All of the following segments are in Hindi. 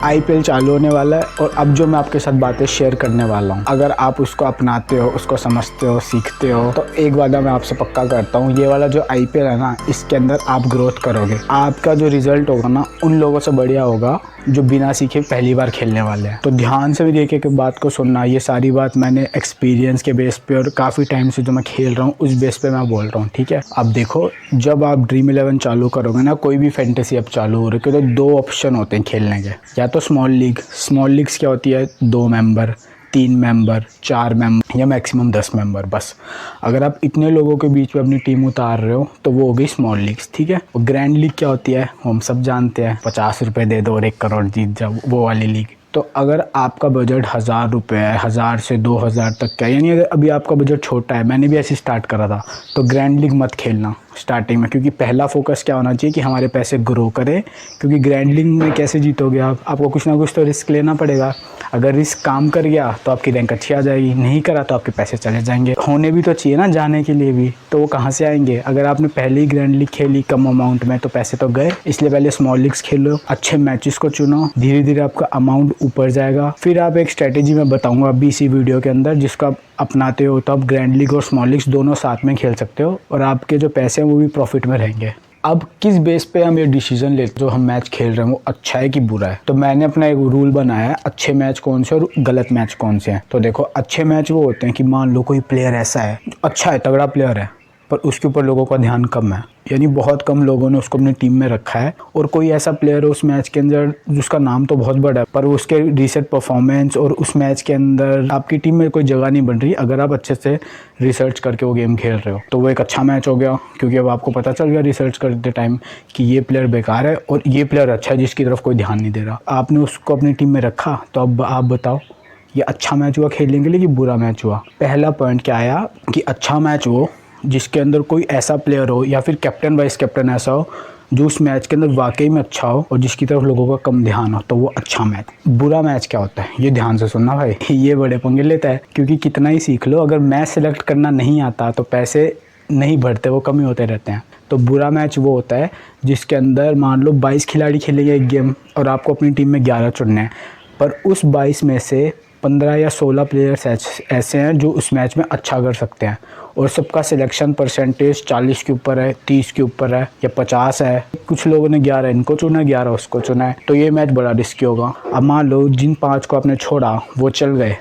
आईपीएल चालू होने वाला है और अब जो मैं आपके साथ बातें शेयर करने वाला हूँ, अगर आप उसको अपनाते हो, उसको समझते हो, सीखते हो, तो एक वादा मैं आपसे पक्का करता हूँ, ये वाला जो आईपीएल है ना, इसके अंदर आप ग्रोथ करोगे। आपका जो रिजल्ट होगा ना, उन लोगों से बढ़िया होगा जो बिना सीखे पहली बार खेलने वाले हैं। तो ध्यान से मेरी एक बात को सुनना। ये सारी बात मैंने एक्सपीरियंस के बेस पे और काफ़ी टाइम से जो मैं खेल रहा हूँ उस बेस पे मैं बोल रहा हूँ, ठीक है। अब देखो, जब आप ड्रीम 11 चालू करोगे ना, कोई भी फैंटेसी ऐप चालू हो रही है, तो दो ऑप्शन होते हैं खेलने के। या तो स्मॉल लीग्स क्या होती है, 2 मेंबर, 3 मेंबर, 4 मेंबर या मैक्सिमम 10 मेंबर, बस। अगर आप इतने लोगों के बीच में अपनी टीम उतार रहे हो तो वो हो गई स्मॉल लीग्स, ठीक है। और ग्रैंड लीग क्या होती है, हम सब जानते हैं, 50 रुपये दे दो और 1 करोड़ जीत जाओ, वो वाली लीग। तो अगर आपका बजट 1000 रुपये है, 1000 से 2000 तक का, यानी अगर अभी आपका बजट छोटा है, मैंने भी ऐसे स्टार्ट करा था, तो ग्रैंड लीग मत खेलना स्टार्टिंग में, क्योंकि पहला फोकस क्या होना चाहिए कि हमारे पैसे ग्रो करें। क्योंकि ग्रैंड लीग में कैसे जीतोगे आपको कुछ ना कुछ तो रिस्क लेना पड़ेगा। अगर रिस्क काम कर गया तो आपकी रैंक अच्छी आ जाएगी, नहीं करा तो आपके पैसे चले जाएंगे। होने भी तो चाहिए ना जाने के लिए भी, तो वो कहाँ से आएंगे। अगर आपने पहले ही ग्रैंड लीग खेली कम अमाउंट में तो पैसे तो गए। इसलिए पहले स्मॉल लीग्स खेलो, अच्छे मैचेस को चुनो, धीरे धीरे आपका अमाउंट ऊपर जाएगा। फिर आप एक स्ट्रेटेजी मैं बताऊंगा अभी इसी वीडियो के अंदर, जिसको आप अपनाते हो तो आप ग्रैंड लीग और स्मॉल लीग्स दोनों साथ में खेल सकते हो और आपके जो पैसे हैं वो भी प्रॉफिट में रहेंगे। अब किस बेस पे हम ये डिसीजन लेते जो हम मैच खेल रहे हैं वो अच्छा है कि बुरा है, तो मैंने अपना एक रूल बनाया है, अच्छे मैच कौन से और गलत मैच कौन से हैं। तो देखो, अच्छे मैच वो होते हैं कि मान लो कोई प्लेयर ऐसा है, अच्छा है, तगड़ा प्लेयर है, पर उसके ऊपर लोगों का ध्यान कम है, यानी बहुत कम लोगों ने उसको अपनी टीम में रखा है। और कोई ऐसा प्लेयर है उस मैच के अंदर जिसका नाम तो बहुत बड़ा है, पर उसके रिसेंट परफॉर्मेंस और उस मैच के अंदर आपकी टीम में कोई जगह नहीं बन रही। अगर आप अच्छे से रिसर्च करके वो गेम खेल रहे हो तो वो एक अच्छा मैच हो गया, क्योंकि अब आपको पता चल गया रिसर्च करते टाइम कि ये प्लेयर बेकार है और ये प्लेयर अच्छा है जिसकी तरफ कोई ध्यान नहीं दे रहा। आपने उसको अपनी टीम में रखा, तो अब आप बताओ ये अच्छा मैच हुआ खेलने के लिए कि बुरा मैच हुआ। पहला पॉइंट क्या आया कि अच्छा मैच हो जिसके अंदर कोई ऐसा प्लेयर हो या फिर कैप्टन वाइस कैप्टन ऐसा हो जो उस मैच के अंदर वाकई में अच्छा हो और जिसकी तरफ लोगों का कम ध्यान हो, तो वो अच्छा मैच। बुरा मैच क्या होता है ये ध्यान से सुनना भाई, ये बड़े पंगे लेता है। क्योंकि कितना ही सीख लो, अगर मैच सेलेक्ट करना नहीं आता तो पैसे नहीं बढ़ते, वो कम ही होते रहते हैं। तो बुरा मैच वो होता है जिसके अंदर मान लो 22 खिलाड़ी खेलेंगे एक गेम और आपको अपनी टीम में 11 चुनने हैं, पर उस 22 में से 15 या 16 प्लेयर्स ऐसे हैं जो उस मैच में अच्छा कर सकते हैं और सबका सिलेक्शन परसेंटेज 40 के ऊपर है, 30 के ऊपर है या 50 है। कुछ लोगों ने 11 इनको चुना, 11 उसको चुना है, तो ये मैच बड़ा रिस्की होगा। अब मान लो जिन 5 को आपने छोड़ा वो चल गए,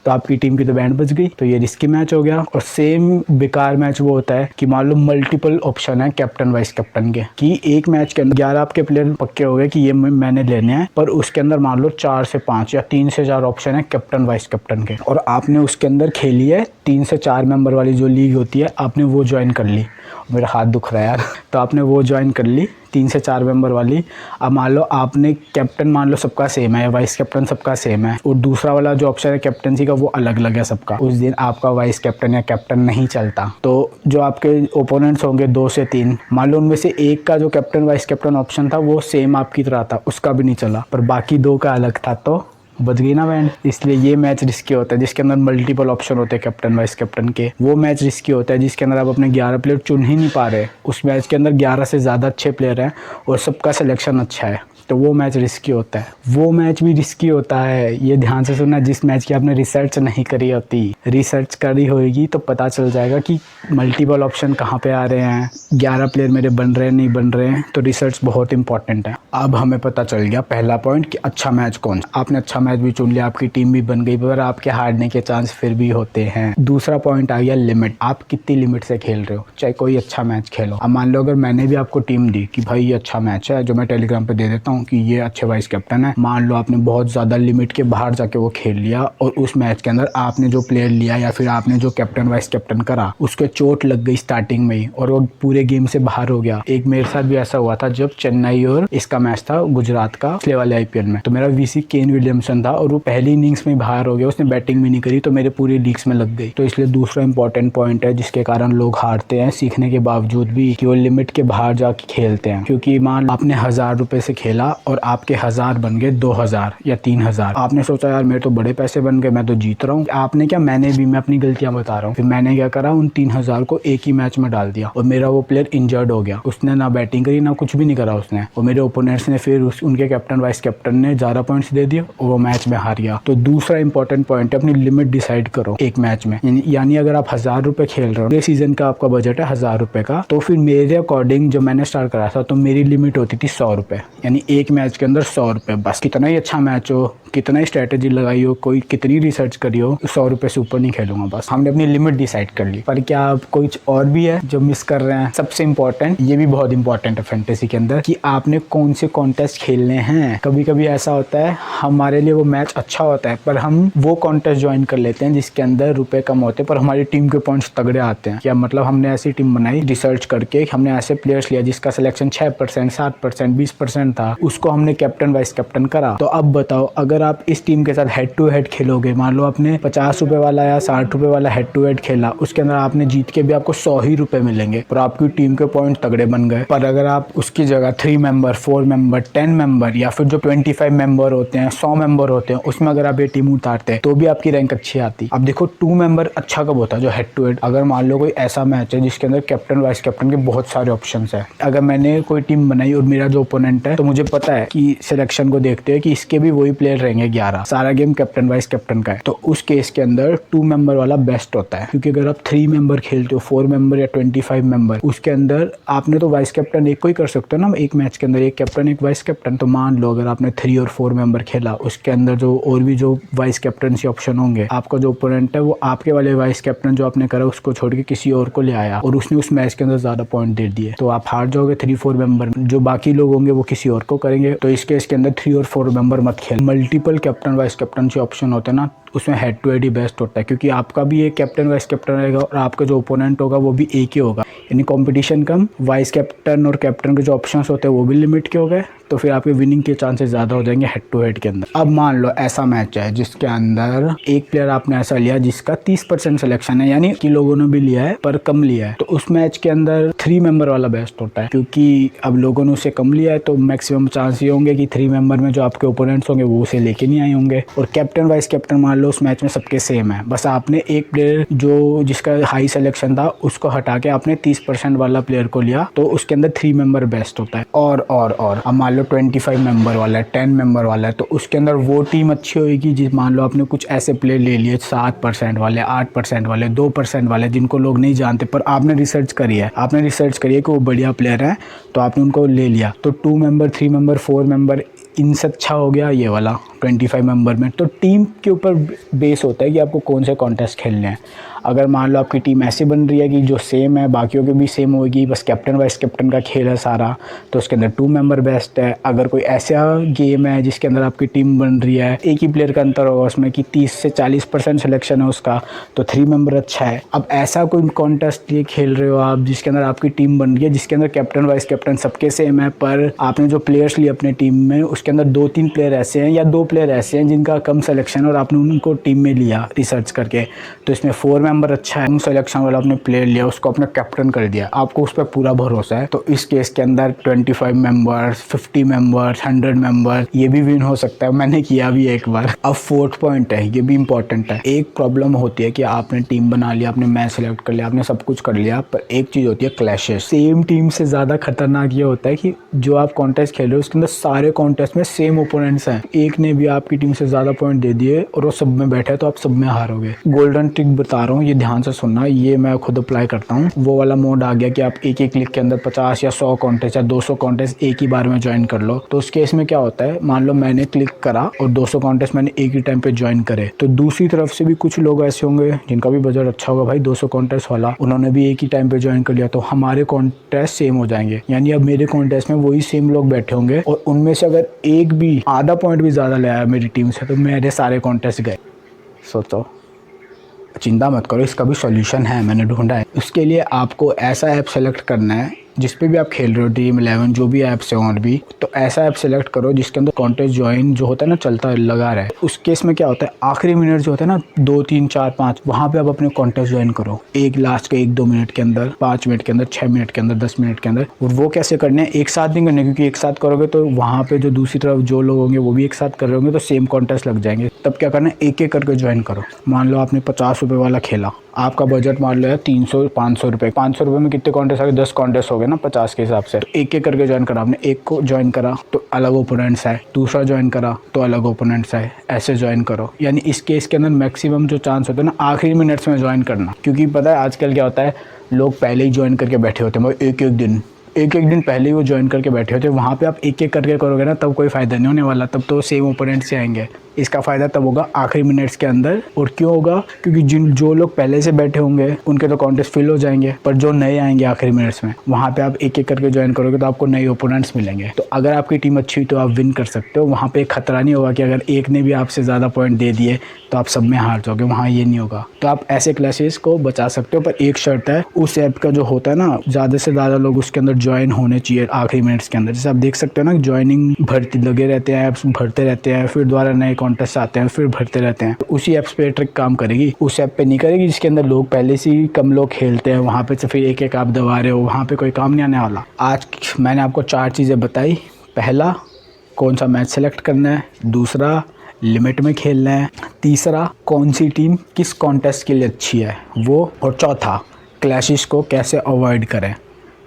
तो आपकी टीम की तो बैंड बज गई, तो ये रिस्की मैच हो गया। और सेम बेकार मैच वो होता है कि मान लो मल्टीपल ऑप्शन है कैप्टन वाइस कैप्टन के, कि एक मैच के अंदर 11 आपके प्लेयर पक्के हो गए कि ये मैंने लेने हैं, पर उसके अंदर मान लो 4 से 5 या 3 से 4 ऑप्शन है कैप्टन वाइस कैप्टन के, और आपने उसके अंदर खेली है 3 से 4 मेंबर वाली जो लीग होती है, आपने वो ज्वाइन कर ली। मेरा हाथ दुख रहा है यार। तो आपने वो ज्वाइन कर ली 3 से 4 मेंबर वाली। अब मान लो आपने कैप्टन मान लो सबका सेम है, वाइस कैप्टन सबका सेम है, और दूसरा वाला जो ऑप्शन है कैप्टनसी का वो अलग अलग है सबका। उस दिन आपका वाइस कैप्टन या कैप्टन नहीं चलता, तो जो आपके ओपोनेंट्स होंगे 2 से 3, मान लो उनमें से एक का जो कैप्टन वाइस कैप्टन ऑप्शन था वो सेम आपकी तरह था, उसका भी नहीं चला, पर बाकी 2 का अलग था, तो बच गई ना बैंड। इसलिए ये मैच रिस्की होता है जिसके अंदर मल्टीपल ऑप्शन होते हैं कैप्टन वाइस कैप्टन के। वो मैच रिस्की होता है जिसके अंदर आप अपने 11 प्लेयर चुन ही नहीं पा रहे। उस मैच के अंदर 11 से ज़्यादा अच्छे प्लेयर हैं और सबका सिलेक्शन अच्छा है, तो वो मैच रिस्की होता है। वो मैच भी रिस्की होता है, ये ध्यान से सुनना, जिस मैच की आपने रिसर्च नहीं करी होती। रिसर्च करी होगी तो पता चल जाएगा कि मल्टीपल ऑप्शन कहाँ पे आ रहे हैं, 11 प्लेयर मेरे बन रहे हैं नहीं बन रहे हैं, तो रिसर्च बहुत इंपॉर्टेंट है। अब हमें पता चल गया पहला पॉइंट कि अच्छा मैच कौन सा। आपने अच्छा मैच भी चुन लिया, आपकी टीम भी बन गई, पर आपके हारने के चांस फिर भी होते हैं। दूसरा पॉइंट आ गया लिमिट। आप कितनी लिमिट से खेल रहे हो, चाहे कोई अच्छा मैच खेलो। अब मान लो अगर मैंने भी आपको टीम दी कि भाई ये अच्छा मैच है, जो मैं टेलीग्राम पे दे देता हूँ कि ये अच्छे वाइस कैप्टन है, मान लो आपने बहुत ज़्यादा लिमिट के बाहर जाके वो खेल लिया और उस मैच के अंदर आपने जो प्लेयर लिया या फिर आपने जो कैप्टन वाइस कैप्टन करा उसके चोट लग गई स्टार्टिंग में ही और वो पूरे गेम से बाहर हो गया। एक मेरे साथ भी ऐसा हुआ था जब चेन्नई और इसका मैच था गुजरात का पिछले वाले आईपीएल में, तो मेरा वीसी केन विलियमसन था और वो पहली इनिंग्स में बाहर हो गया, उसने बैटिंग भी नहीं करी, तो मेरे पूरी लीग्स में लग गई। तो इसलिए दूसरा इंपॉर्टेंट पॉइंट है जिसके कारण लोग हारते हैं सीखने के बावजूद भी, कि वो लिमिट के बाहर जाके खेलते हैं। क्योंकि मान आपने 1000 रुपए से खेला खेला और आपके 1000 बन गए 2000 या 3000। आपने सोचा यार मेरे तो बड़े पैसे बन गए, मैं तो जीत रहा हूँ। आपने क्या, मैंने अपनी गलतियां बता रहा हूँ। फिर मैंने क्या करा, उन 3000 को एक ही मैच में डाल दिया और मेरा वो प्लेयर इंजर्ड हो गया। उसने ना बैटिंग करी ना कुछ भी नहीं करा उसने, और मेरे ओपोनेंट्स ने फिर उनके कैप्टन वाइस कैप्टन ने ज्यादा पॉइंट्स दे दिए और वो मैच में हार गया। तो दूसरा इंपॉर्टेंट पॉइंट है, अपनी लिमिट डिसाइड करो एक मैच में। यानी अगर आप 1000 रुपए खेल रहे हो, सीजन का आपका बजट है 1000 रुपए का, तो फिर मेरे अकॉर्डिंग जब मैंने स्टार्ट करा था तो मेरी लिमिट होती थी 100 रुपए, यानी एक मैच के अंदर 100 रुपए बस। कितना ही अच्छा मैच हो, कितना ही स्ट्रेटेजी लगाई हो, कोई कितनी रिसर्च करी हो, 100 रुपए से ऊपर नहीं खेलूंगा बस। हमने अपनी लिमिट डिसाइड कर ली। पर क्या आप कुछ और भी है जो मिस कर रहे हैं? सबसे इंपॉर्टेंट, ये भी बहुत इंपॉर्टेंट है फैंटेसी के अंदर, कि आपने कौन से कॉन्टेस्ट खेलने हैं। कभी कभी ऐसा होता है हमारे लिए वो मैच अच्छा होता है पर हम वो कॉन्टेस्ट ज्वाइन कर लेते हैं जिसके अंदर रुपए कम होते हैं पर हमारी टीम के पॉइंट्स तगड़े आते हैं। क्या मतलब, हमने ऐसी टीम बनाई रिसर्च करके, हमने ऐसे प्लेयर्स लिया जिसका सिलेक्शन 6%, 7%, 20% था, उसको हमने कैप्टन वाइस कैप्टन करा। तो अब बताओ, अगर आप इस टीम के साथ हेड टू हेड खेलोगे, मान लो आपने 50 रुपए वाला या 60 रुपए वाला हेड टू हेड खेला, उसके अंदर आपने जीत के भी आपको 100 ही रुपए मिलेंगे पर आपकी टीम के पॉइंट तगड़े बन गए। पर अगर आप उसकी जगह 3 मेंबर, 4 मेंबर, 10 मेंबर या फिर जो 25 मेंबर होते हैं, 100 मेंबर होते हैं, उसमें अगर आप ये टीम उतारते हैं तो भी आपकी रैंक अच्छी आती। अब देखो 2 मेंबर अच्छा कब होता है, जो हेड टू हेड। अगर मान लो कोई ऐसा मैच है जिसके अंदर कैप्टन वाइस कैप्टन के बहुत सारे ऑप्शंस है, अगर मैंने कोई टीम बनाई और मेरा जो ओपोनेंट है, तो मुझे पता है कि सिलेक्शन को देखते हैं कि इसके भी वही प्लेयर रहेंगे 11, सारा गेम कैप्टन वाइस कैप्टन का है, तो उस केस के अंदर 2 मेंबर वाला बेस्ट होता है। क्योंकि अगर आप 3 मेंबर खेलते हो, 4 मेंबर या 25 मेंबर, उसके अंदर आपने तो वाइस कैप्टन एक को ही कर सकते हो ना एक मैच के अंदर, एक कैप्टन एक वाइस कैप्टन। तो मान लो अगर आपने 3 और 4 मेंबर खेला, उसके अंदर जो और भी जो वाइस कैप्टनसी ऑप्शन होंगे, आपका जो ओपोनेंट है वो आपके वाले वाइस कैप्टन जो आपने करा उसको छोड़ के किसी और को ले आया और उसने उस मैच के अंदर ज्यादा पॉइंट दे दिए, तो आप हार जाओगे 3-4 मेंबर। जो बाकी लोग होंगे वो किसी और को करेंगे। तो इस केस के अंदर 3 और 4 मेंबर मत खेल। Multiple captain vice captaincy option होते हैं ना, उसमें हेड टू हेड ही बेस्ट होता है, क्योंकि आपका भी एक कैप्टन वाइस कैप्टन रहेगा और आपका जो ओपोनेंट होगा वो भी एक ही होगा, यानी कंपटीशन कम, वाइस कैप्टन और कैप्टन के जो ऑप्शंस होते हैं वो भी लिमिट के हो गए, तो फिर आपके विनिंग के चांसेस ज़्यादा हो जाएंगे हेड टू हेड के अंदर। अब मान लो ऐसा मैच है जिसके अंदर एक प्लेयर आपने ऐसा लिया जिसका 30% सिलेक्शन है, यानी कि लोगों ने भी लिया है पर कम लिया है, तो उस मैच के अंदर 3 मेंबर वाला बेस्ट होता है, क्योंकि अब लोगों ने उसे कम लिया है तो मैक्सिमम चांस ये होंगे कि 3 मेंबर में जो आपके ओपोनेंट्स होंगे वो उसे लेके नहीं आए होंगे। और कैप्टन वाइस कैप्टन मान लो उस मैच में सबके सेम है, बस आपने एक प्लेयर जो जिसका हाई सिलेक्शन था उसको हटा के आपने 30% वाला प्लेयर को लिया, तो उसके अंदर 3 मेंबर बेस्ट होता है। और अब मान लो 25 मेंबर वाला है, 10 मेंबर वाला है, तो उसके अंदर वो टीम अच्छी होगी जिस, मान लो आपने कुछ ऐसे प्लेयर ले लिए 7% वाले, 8% वाले, 2% वाले, जिनको लोग नहीं जानते पर आपने रिसर्च करी है, कि वो बढ़िया प्लेयर है तो आपने उनको ले लिया। तो 2 मेंबर, 3 मेंबर, 4 मेंबर, इनसे अच्छा हो गया ये वाला 25 मेंबर में। तो टीम के ऊपर बेस होता है कि आपको कौन से कॉन्टेस्ट खेलने हैं। अगर मान लो आपकी टीम ऐसी बन रही है कि जो सेम है बाकियों के भी सेम होगी, बस कैप्टन वाइस कैप्टन का खेल है सारा, तो उसके अंदर 2 मेंबर बेस्ट है। अगर कोई ऐसा गेम है जिसके अंदर आपकी टीम बन रही है, एक ही प्लेयर का अंतर होगा उसमें कि 30 से 40% सिलेक्शन है उसका, तो 3 मेंबर अच्छा है। अब ऐसा कोई कॉन्टेस्ट ये खेल रहे हो आप जिसके अंदर आपकी टीम बन रही है, जिसके अंदर कैप्टन वाइस कैप्टन सबके सेम है, पर आपने जो प्लेयर्स लिए अपने टीम में उसके अंदर 2-3 प्लेयर ऐसे हैं या 2 प्लेयर ऐसे हैं जिनका कम सिलेक्शन और आपने उनको टीम में लिया रिसर्च करके, तो इसमें 4 मेंबर अच्छा है, कम सिलेक्शन वाला आपने प्लेयर लिया, उसको अपना कैप्टन कर दिया, आपको उस पर पूरा भरोसा है, तो इस केस के अंदर 25 मेंबर्स, 50 मेंबर्स, 100 मेंबर, ये भी विन हो सकता है। मैंने किया भी एक बार। अब 4th पॉइंट है, ये भी इंपॉर्टेंट है। एक प्रॉब्लम होती है कि आपने टीम बना लिया, आपने मैच सेलेक्ट कर लिया, आपने सब कुछ कर लिया, पर एक चीज होती है क्लैशेस। सेम टीम से ज्यादा खतरनाक ये होता है कि जो आप कॉन्टेस्ट खेल रहे हो उसके अंदर सारे कॉन्टेस्ट में सेम ओपोनेंट्स हैं, एक ने भी आपकी टीम से ज्यादा पॉइंट दे दिए और वो सब में बैठा है तो आप सब में हारोगे। गोल्डन ट्रिक बता रहा हूँ, ये ध्यान से सुनना, ये मैं खुद अप्लाई करता हूँ। वो वाला मोड आ गया कि आप एक क्लिक के अंदर 50 या 100 कॉन्टेस्ट या 200 कॉन्टेस्ट एक ही बार में ज्वाइन कर लो। तो उस केस में क्या होता है, मान लो मैंने क्लिक करा और 200 कॉन्टेस्ट मैंने एक ही टाइम पे ज्वाइन करे, तो दूसरी तरफ से भी कुछ लोग ऐसे होंगे जिनका भी बजट अच्छा होगा भाई 200 कॉन्टेस्ट वाला, उन्होंने भी एक ही टाइम पे ज्वाइन कर लिया, तो हमारे कॉन्टेस्ट सेम हो जाएंगे। यानी अब मेरे कॉन्टेस्ट में वही सेम लोग बैठे होंगे और उनमें से अगर एक भी आधा पॉइंट भी ज्यादा ले आया मेरी टीम से तो मेरे सारे कॉन्टेस्ट गए। सोचो, चिंता मत करो, इसका भी सॉल्यूशन है, मैंने ढूंढा है। उसके लिए आपको ऐसा ऐप सेलेक्ट करना है जिस पे भी आप खेल रहे हो, ड्रीम 11 जो भी ऐप्स है और भी, तो ऐसा ऐप सेलेक्ट करो जिसके अंदर कॉन्टेस्ट ज्वाइन जो होता है ना चलता लगा रहे। उस केस में क्या होता है, आखिरी मिनट जो होता है ना 2 3 4 5, वहाँ पे आप अपने कॉन्टेस्ट ज्वाइन करो एक लास्ट के 1-2 मिनट के अंदर, 5 मिनट के अंदर, 6 मिनट के अंदर, 10 मिनट के अंदर। और वो कैसे करने हैं, एक साथ नहीं करने, क्योंकि एक साथ करोगे तो वहाँ पे जो दूसरी तरफ जो लोग होंगे वो भी एक साथ कर रहे होंगे तो सेम कॉन्टेस्ट लग जाएंगे। तब क्या करना है, एक एक करके ज्वाइन करो। मान लो आपने 50 रुपये वाला खेला, आपका बजट मान लो है 300-500 रुपये। 500 रुपये में कितने कॉन्टेस्ट आ गए, 10 कॉन्टेस्ट हो गए ना 50 के हिसाब से। तो एक एक करके ज्वाइन करा आपने, एक को ज्वाइन करा तो अलग ओपोनेंट्स है, दूसरा ज्वाइन करा तो अलग ओपोनेंट्स है, ऐसे ज्वाइन करो। यानी इस केस के अंदर मैक्सिमम जो चांस होता है ना आखिरी मिनट्स में ज्वाइन करना, क्योंकि पता है आजकल क्या होता है, लोग पहले ही ज्वाइन करके बैठे होते हैं, मतलब एक एक दिन पहले ही वो ज्वाइन करके बैठे होते हैं। वहाँ पे आप एक एक करके करोगे ना तब कोई फ़ायदा नहीं होने वाला, तब तो सेम ओपोनेंट से आएंगे। इसका फ़ायदा तब होगा आखिरी मिनट्स के अंदर। और क्यों होगा, क्योंकि जो लोग पहले से बैठे होंगे उनके तो कॉन्टेस्ट फिल हो जाएंगे, पर जो नए आएंगे आखिरी मिनट्स में वहाँ पे आप एक एक करके ज्वाइन करोगे तो आपको नए ओपोनेंट्स मिलेंगे। तो अगर आपकी टीम अच्छी हुई तो आप विन कर सकते हो। वहाँ पे खतरा नहीं होगा कि अगर एक ने भी आपसे ज़्यादा पॉइंट दे दिए तो आप सब में हार जाओगे, वहाँ ये नहीं होगा। तो आप ऐसे क्लैशेस को बचा सकते हो, पर एक शर्त है, उस ऐप का जो होता है ना ज़्यादा से ज़्यादा लोग उसके अंदर ज्वाइन होने चाहिए आखिरी मिनट्स के अंदर। जैसे आप देख सकते हो ना ज्वाइनिंग भरती लगे रहते हैं, ऐप्स भरते रहते हैं, फिर दोबारा नए कॉन्टेस्ट आते हैं, फिर भरते रहते हैं। तो उसी ऐप्स पे ट्रिक काम करेगी, उस ऐप पे नहीं करेगी जिसके अंदर लोग पहले से ही कम लोग खेलते हैं। वहाँ पे तो फिर एक एक आप दबा रहे हो, वहाँ पे कोई काम नहीं आने वाला। आज मैंने आपको 4 चीज़ें बताई। पहला, कौन सा मैच सेलेक्ट करना है। दूसरा, लिमिट में खेलना है। तीसरा, कौन सी टीम किस कॉन्टेस्ट के लिए अच्छी है वो। और चौथा, क्लैशेस को कैसे अवॉइड करें।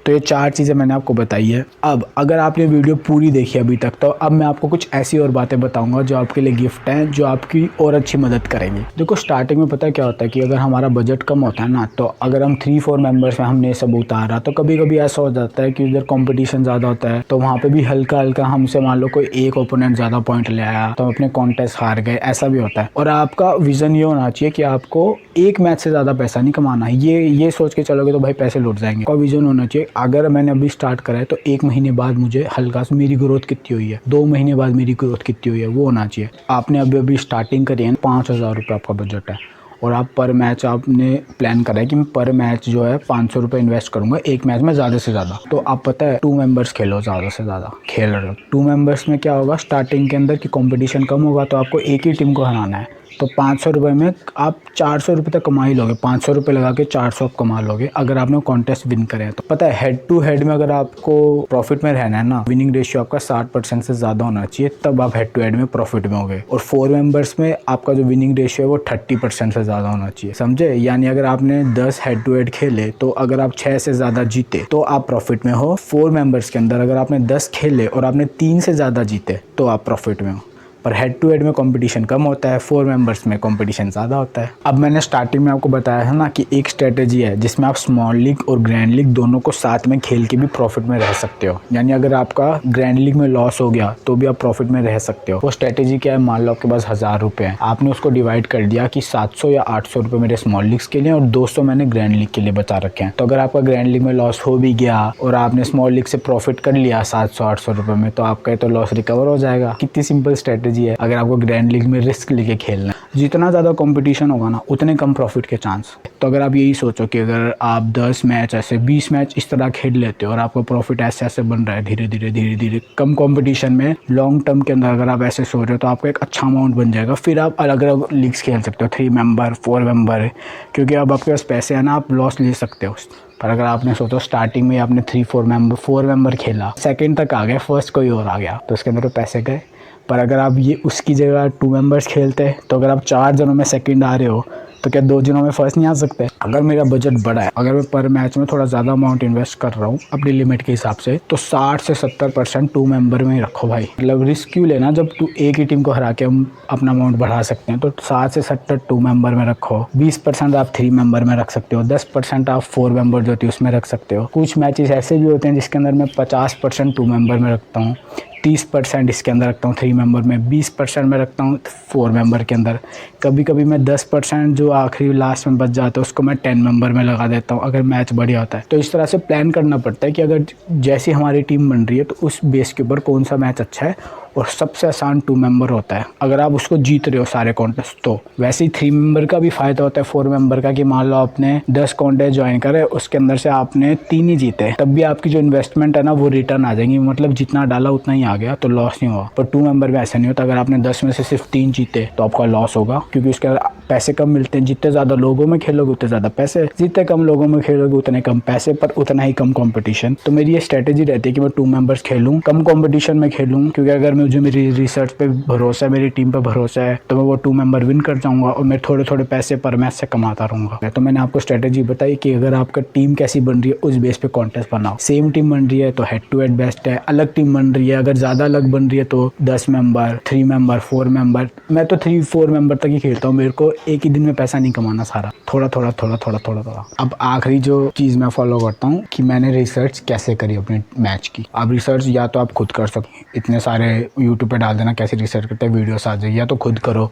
तो ये 4 चीज़ें मैंने आपको बताई है। अब अगर आपने वीडियो पूरी देखी अभी तक, तो अब मैं आपको कुछ ऐसी और बातें बताऊंगा जो आपके लिए गिफ्ट हैं, जो आपकी और अच्छी मदद करेंगी। देखो स्टार्टिंग में पता है क्या होता है कि अगर हमारा बजट कम होता है ना, तो अगर हम 3-4 मेंबर्स में हमने सब उतारा, तो कभी कभी ऐसा हो जाता है कि उधर कॉम्पिटिशन ज़्यादा होता है, तो वहाँ पर भी हल्का हल्का हमसे मान लो कोई एक ओपोनेंट ज़्यादा पॉइंट ले आया तो हम अपने कॉन्टेस्ट हार गए, ऐसा भी होता है। और आपका विज़न ये होना चाहिए कि आपको एक मैच से ज़्यादा पैसा नहीं कमाना है। ये सोच के चलोगे तो भाई पैसे लुट जाएंगे। आपका विज़न होना चाहिए, अगर मैंने अभी स्टार्ट करा है तो 1 महीने बाद मुझे हल्का सा मेरी ग्रोथ कितनी हुई है, 2 महीने बाद मेरी ग्रोथ कितनी हुई है, वो होना चाहिए। आपने अभी स्टार्टिंग करी है, 5,000 रुपये आपका बजट है और आप पर मैच आपने प्लान करा है कि मैं पर मैच जो है 500 रुपये इन्वेस्ट करूंगा एक मैच में ज़्यादा से ज़्यादा। तो आप पता है 2 मेंबर्स खेलो, ज़्यादा से ज़्यादा खेल रहे हो। 2 मेंबर्स में क्या होगा, स्टार्टिंग के अंदर कि कंपटीशन कम होगा तो आपको एक ही टीम को हराना है। तो 500 रुपये में आप 400 रुपये तक कमा ही लोगे। 500 रुपये लगा के 400 आप कमा लोगे अगर आपने कॉन्टेस्ट विन करे। तो पता है हेड टू हेड में अगर आपको प्रॉफिट में रहना है ना, विनिंग रेशियो आपका 60% से ज़्यादा होना चाहिए, तब आप हेड टू हेड में प्रॉफिट में होगे। और 4 मेंबर्स में आपका जो विनिंग रेशियो है वो 30% से ज़्यादा होना चाहिए, समझे। यानी अगर आपने 10 हेड टू हेड खेले तो अगर आप 6 से ज़्यादा जीते तो आप प्रॉफिट में हो। 4 मेंबर्स के अंदर अगर आपने 10 खेले और आपने 3 से ज़्यादा जीते तो आप प्रॉफिट में हो। पर हेड टू हेड में कंपटीशन कम होता है, 4 मेंबर्स में कंपटीशन ज़्यादा होता है। अब मैंने स्टार्टिंग में आपको बताया है ना कि एक स्ट्रेटेजी है जिसमें आप स्मॉल लीग और ग्रैंड लीग दोनों को साथ में खेल के भी प्रॉफिट में रह सकते हो। यानी अगर आपका ग्रैंड लीग में लॉस हो गया तो भी आप प्रॉफिट में रह सकते हो। वो स्ट्रेटेजी क्या है, मान लो आपके पास 1000 रुपये हैं, आपने उसको डिवाइड कर दिया कि 700 या 800 रुपये मेरे स्मॉल लीग्स के लिए और 200 मैंने ग्रैंड लीग के लिए बचा रखे हैं। तो अगर आपका ग्रैंड लीग में लॉस हो भी गया और आपने स्मॉल लीग से प्रॉफिट कर लिया 700-800 रुपये में, तो आपका तो लॉस रिकवर हो जाएगा। कितनी सिंपल स्ट्रेटेजी है। अगर आपको ग्रैंड लीग में रिस्क लेके खेलना है, जितना ज़्यादा कंपटीशन होगा ना उतने कम प्रॉफिट के चांस। तो अगर आप यही सोचो कि अगर आप 10 मैच ऐसे 20 मैच इस तरह खेल लेते हो और आपका प्रॉफिट ऐसे ऐसे बन रहा है धीरे धीरे कम कंपटीशन में, लॉन्ग टर्म के अंदर अगर आप ऐसे सोच रहे हो तो आपका एक अच्छा अमाउंट बन जाएगा। फिर आप अलग अलग लीग्स खेल सकते हो, 3 मेंबर 4 मेंबर, क्योंकि अब आपके पास पैसे हैं ना, आप लॉस ले सकते हो। पर अगर आपने सोचो स्टार्टिंग में आपने 4 मेंबर खेला, सेकंड तक आ गए, फर्स्ट कोई और आ गया तो उसके अंदर तो पैसे गए। पर अगर आप ये उसकी जगह 2 मेंबर्स खेलते तो अगर आप 4 जनों में सेकंड आ रहे हो तो क्या 2 जनों में फर्स्ट नहीं आ सकते। अगर मेरा बजट बड़ा है, अगर मैं पर मैच में थोड़ा ज़्यादा अमाउंट इन्वेस्ट कर रहा हूँ अपनी लिमिट के हिसाब से, तो 60 से 70% 2 मेंबर में ही रखो भाई। मतलब रिस्क क्यों लेना जब एक ही टीम को हरा के हम अपना अमाउंट बढ़ा सकते हैं। तो 60 से 70 2 मेंबर में रखो, 20% आप 3 मेंबर में रख सकते हो, 10% आप 4 मेंबर जो होती है उसमें रख सकते हो। कुछ मैचेस ऐसे भी होते हैं जिसके अंदर मैं 50% 2 मेंबर में रखता हूँ, 30% इसके अंदर रखता हूँ 3 मेंबर में, 20% में रखता हूँ 4 मेंबर के अंदर। कभी कभी मैं 10% जो आखिरी लास्ट में बच जाता है उसको मैं 10 मेंबर में लगा देता हूँ अगर मैच बढ़िया होता है। तो इस तरह से प्लान करना पड़ता है कि अगर जैसी हमारी टीम बन रही है तो उस बेस के ऊपर कौन सा मैच अच्छा है और सबसे आसान 2 मेंबर होता है। अगर आप उसको जीत रहे हो सारे कॉन्टेस्ट, तो वैसे ही 3 मेंबर का भी फायदा होता है 4 मेंबर का, कि मान लो आपने 10 कॉन्टेस्ट ज्वाइन करे, उसके अंदर से आपने 3 ही जीते, तब भी आपकी जो इन्वेस्टमेंट है ना वो रिटर्न आ जाएंगी, मतलब जितना डाला उतना ही आ गया, तो लॉस नहीं हुआ। पर 2 मेंबर में ऐसा नहीं होता। अगर आपने 10 में से सिर्फ 3 जीते तो आपका लॉस होगा, क्योंकि उसके अंदर पैसे कम मिलते हैं। जितने ज़्यादा लोगों में खेलोगे उतने ज़्यादा पैसे, जितने कम लोगों में खेलोगे उतने कम पैसे, पर उतना ही कम कंपटीशन। तो मेरी ये स्ट्रेटेजी रहती है कि मैं 2 मेंबर्स खेलूं, कम कंपटीशन में खेलूं, क्योंकि अगर मुझे मेरी रिसर्च पे भरोसा है, मेरी टीम पे भरोसा है, तो मैं वो 2 मेंबर विन कर जाऊंगा और मैं थोड़े थोड़े पैसे पर मैच से कमाता रहूंगा। तो मैंने आपको स्ट्रेटेजी बताई कि अगर आपका टीम कैसी बन रही है उस बेस पे कॉन्टेस्ट बनाओ। सेम टीम बन रही है तो हेड टू हेड बेस्ट है। अलग टीम बन रही है, अगर ज़्यादा अलग बन रही है तो 10 मेंबर, 3 मेंबर, 4 मेंबर। मैं तो 3-4 मेंबर तक ही खेलता हूँ। मेरे को एक ही दिन में पैसा नहीं कमाना सारा, थोड़ा थोड़ा थोड़ा थोड़ा थोड़ा थोड़ा। अब आखिरी जो चीज़ मैं फॉलो करता हूँ कि मैंने रिसर्च कैसे करी अपने मैच की। अब रिसर्च या तो आप खुद कर सकते, इतने सारे यूट्यूब पे डाल देना कैसे रिसर्च करते हैं, वीडियोस आ जाएगी, या तो खुद करो,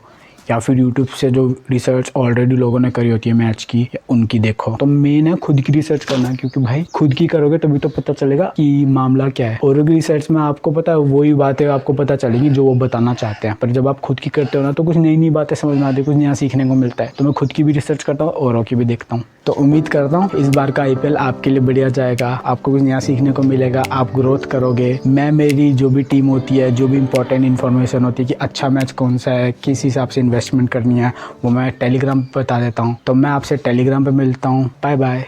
या फिर यूट्यूब से जो रिसर्च ऑलरेडी लोगों ने करी होती है मैच की, उनकी देखो। तो मेन है खुद की रिसर्च करना, क्योंकि भाई खुद की करोगे तभी तो पता चलेगा कि मामला क्या है। और की रिसर्च में आपको पता है वही बातें आपको पता चलेगी जो वो बताना चाहते हैं, पर जब आप खुद की करते हो ना तो कुछ नई नई बातें समझ में आती है, कुछ नया सीखने को मिलता है। तो मैं खुद की भी रिसर्च करता हूँ, औरों की भी देखता हूँ। तो उम्मीद करता हूँ इस बार का IPL आपके लिए बढ़िया जाएगा, आपको कुछ नया सीखने को मिलेगा, आप ग्रोथ करोगे। मैं मेरी जो भी टीम होती है, जो भी इंपॉर्टेंट इन्फॉर्मेशन होती है कि अच्छा मैच कौन सा है, किस हिसाब से इन्वेस्टमेंट करनी है, वो मैं टेलीग्राम पे बता देता हूँ। तो मैं आपसे टेलीग्राम पे मिलता हूँ। Bye bye.